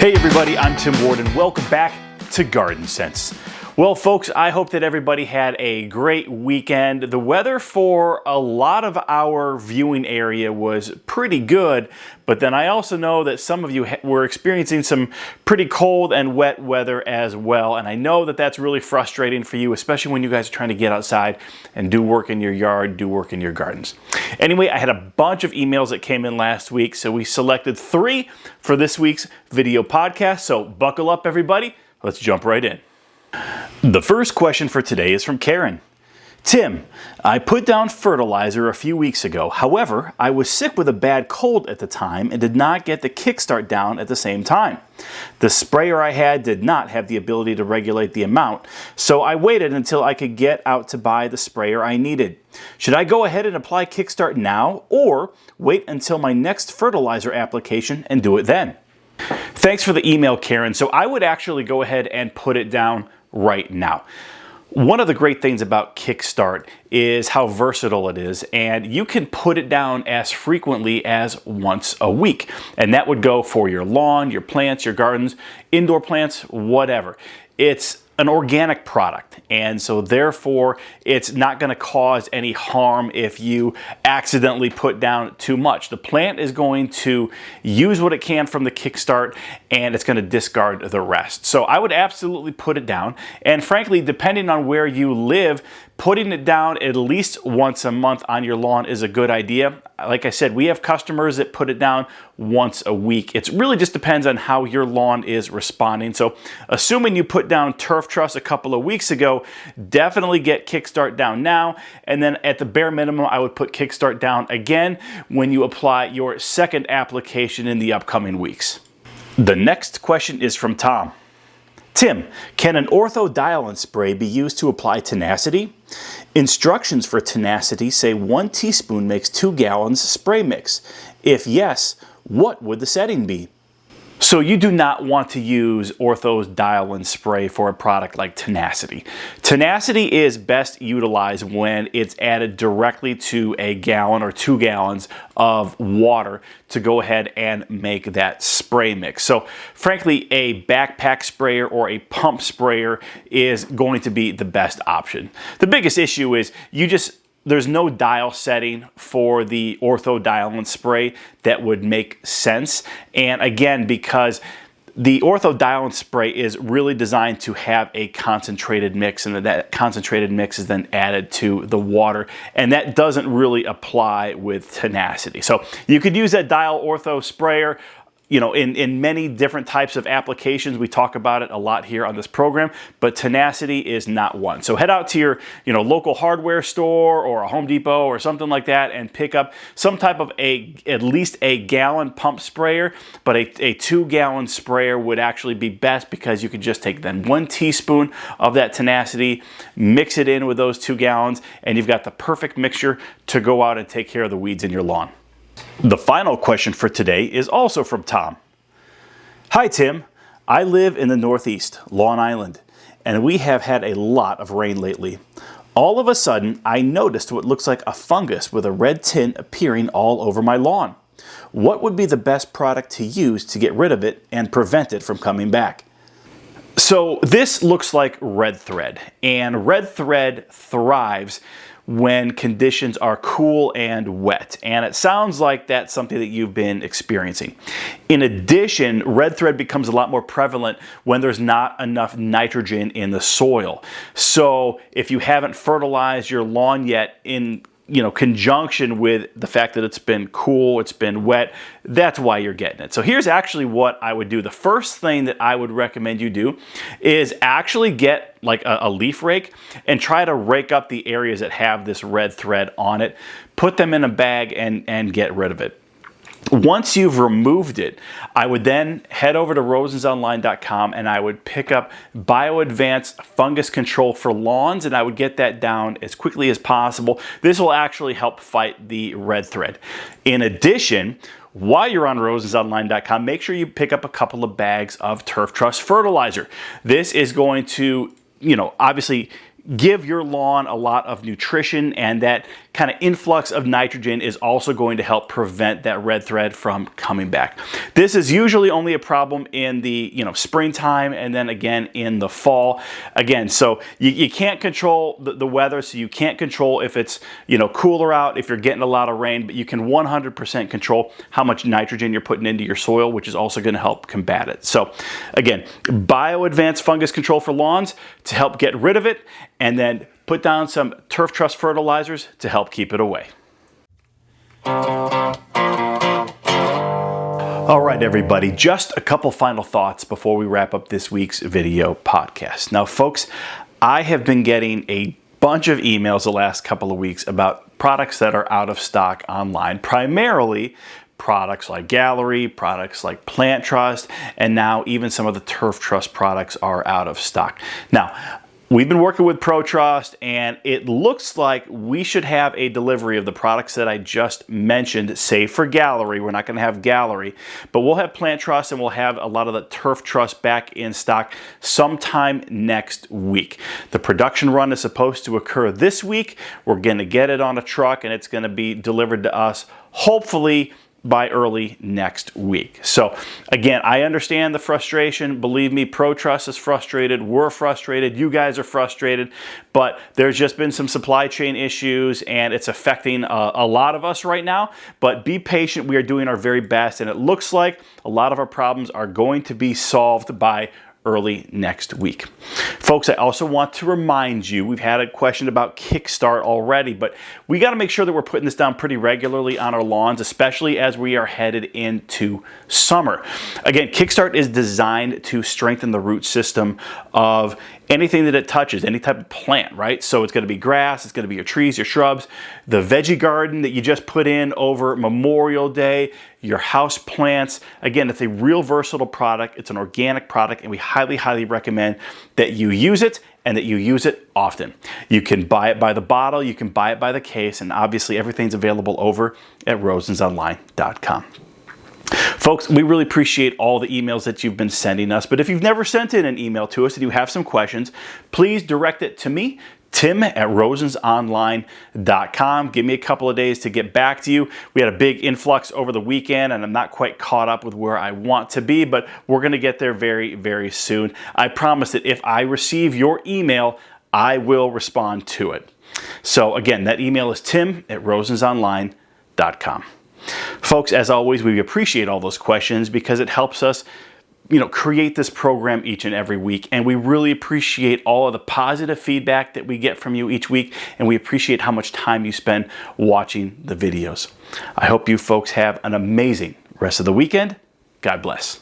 Hey everybody, I'm Tim Ward and welcome back to Garden Sense. Well folks, I hope that everybody had a great weekend. The weather for a lot of our viewing area was pretty good, but then I also know that some of you were experiencing some pretty cold and wet weather as well, and I know that that's really frustrating for you, especially when you guys are trying to get outside and do work in your yard, do work in your gardens. Anyway, I had a bunch of emails that came in last week, so we selected 3 for this week's video podcast, so buckle up everybody, let's jump right in. The first question for today is from Karen. Tim, I put down fertilizer a few weeks ago. However, I was sick with a bad cold at the time and did not get the kickstart down at the same time. The sprayer I had did not have the ability to regulate the amount, so I waited until I could get out to buy the sprayer I needed. Should I go ahead and apply kickstart now or wait until my next fertilizer application and do it then? Thanks for the email, Karen. So I would actually go ahead and put it down right now. One of the great things about Kickstart is how versatile it is, and you can put it down as frequently as once a week. And that would go for your lawn, your plants, your gardens, indoor plants, whatever. It's an organic product, and so therefore it's not going to cause any harm if you accidentally put down too much. The plant is going to use what it can from the kickstart and it's going to discard the rest. So I would absolutely put it down, and frankly, depending on where you live, putting it down at least once a month on your lawn is a good idea. Like I said, we have customers that put it down once a week. It really just depends on how your lawn is responding. So assuming you put down turf truss a couple of weeks ago, definitely get kickstart down now. And then at the bare minimum, I would put kickstart down again when you apply your second application in the upcoming weeks. The next question is from Tom. Tim, can an Ortho Dial N Spray be used to apply Tenacity? Instructions for Tenacity say 1 teaspoon makes 2 gallons spray mix. If yes, what would the setting be? So you do not want to use Ortho's Dial N Spray for a product like Tenacity. Tenacity is best utilized when it's added directly to a gallon or 2 gallons of water to go ahead and make that spray mix. So frankly, a backpack sprayer or a pump sprayer is going to be the best option. The biggest issue is there's no dial setting for the Ortho Dial N Spray that would make sense. And again, because the Ortho Dial N Spray is really designed to have a concentrated mix, and that concentrated mix is then added to the water, and that doesn't really apply with Tenacity. So you could use that Dial Ortho sprayer, you know, in many different types of applications. We talk about it a lot here on this program, but Tenacity is not one. So head out to your, local hardware store or a Home Depot or something like that and pick up some type of at least a gallon pump sprayer, but a 2 gallon sprayer would actually be best, because you could just take then 1 teaspoon of that Tenacity, mix it in with those 2 gallons, and you've got the perfect mixture to go out and take care of the weeds in your lawn. The final question for today is also from Tom. Hi Tim, I live in the Northeast, Long Island, and we have had a lot of rain lately. All of a sudden, I noticed what looks like a fungus with a red tint appearing all over my lawn. What would be the best product to use to get rid of it and prevent it from coming back? So this looks like red thread, and red thread thrives when conditions are cool and wet, and it sounds like that's something that you've been experiencing. In addition, red thread becomes a lot more prevalent when there's not enough nitrogen in the soil. So if you haven't fertilized your lawn yet in conjunction with the fact that it's been cool, it's been wet, that's why you're getting it. So here's actually what I would do. The first thing that I would recommend you do is actually get like a leaf rake and try to rake up the areas that have this red thread on it. Put them in a bag and get rid of it. Once you've removed it, I would then head over to rosensonline.com and I would pick up BioAdvanced Fungus Control for Lawns, and I would get that down as quickly as possible. This will actually help fight the red thread. In addition, while you're on rosensonline.com, make sure you pick up a couple of bags of turf truss fertilizer. This is going to, obviously give your lawn a lot of nutrition, and that kind of influx of nitrogen is also going to help prevent that red thread from coming back. This is usually only a problem in the springtime, and then again in the fall. Again, so you can't control the weather, so you can't control if it's cooler out, if you're getting a lot of rain, but you can 100% control how much nitrogen you're putting into your soil, which is also going to help combat it. So again, bio-advanced fungus control for lawns to help get rid of it, and then put down some turf truss fertilizers to help keep it away. All right, everybody, just a couple final thoughts before we wrap up this week's video podcast. Now, folks, I have been getting a bunch of emails the last couple of weeks about products that are out of stock online, primarily products like Gallery, products like Plant Trust, and now even some of the Turf Trust products are out of stock. Now, we've been working with ProTrust, and it looks like we should have a delivery of the products that I just mentioned, save for Gallery. We're not going to have Gallery, but we'll have Plant Trust, and we'll have a lot of the Turf Trust back in stock sometime next week. The production run is supposed to occur this week. We're going to get it on a truck, and it's going to be delivered to us, hopefully by early next week. So again, I understand the frustration. Believe me, ProTrust is frustrated. We're frustrated. You guys are frustrated. But there's just been some supply chain issues, and it's affecting a lot of us right now. But be patient. We are doing our very best, and it looks like a lot of our problems are going to be solved by early next week. Folks, I also want to remind you, we've had a question about Kickstart already, but we got to make sure that we're putting this down pretty regularly on our lawns, especially as we are headed into summer. Again, Kickstart is designed to strengthen the root system of anything that it touches, any type of plant, right? So it's going to be grass, it's going to be your trees, your shrubs, the veggie garden that you just put in over Memorial Day, your house plants. Again, it's a real versatile product. It's an organic product, and we highly, highly recommend that you use it and that you use it often. You can buy it by the bottle, you can buy it by the case, and obviously everything's available over at rosensonline.com. Folks, we really appreciate all the emails that you've been sending us, but if you've never sent in an email to us and you have some questions, please direct it to me, Tim at rosensonline.com. Give me a couple of days to get back to you. We had a big influx over the weekend, and I'm not quite caught up with where I want to be, but we're going to get there very, very soon. I promise that if I receive your email, I will respond to it. So again, that email is Tim at rosensonline.com. Folks, as always, we appreciate all those questions because it helps us, create this program each and every week. And we really appreciate all of the positive feedback that we get from you each week. And we appreciate how much time you spend watching the videos. I hope you folks have an amazing rest of the weekend. God bless.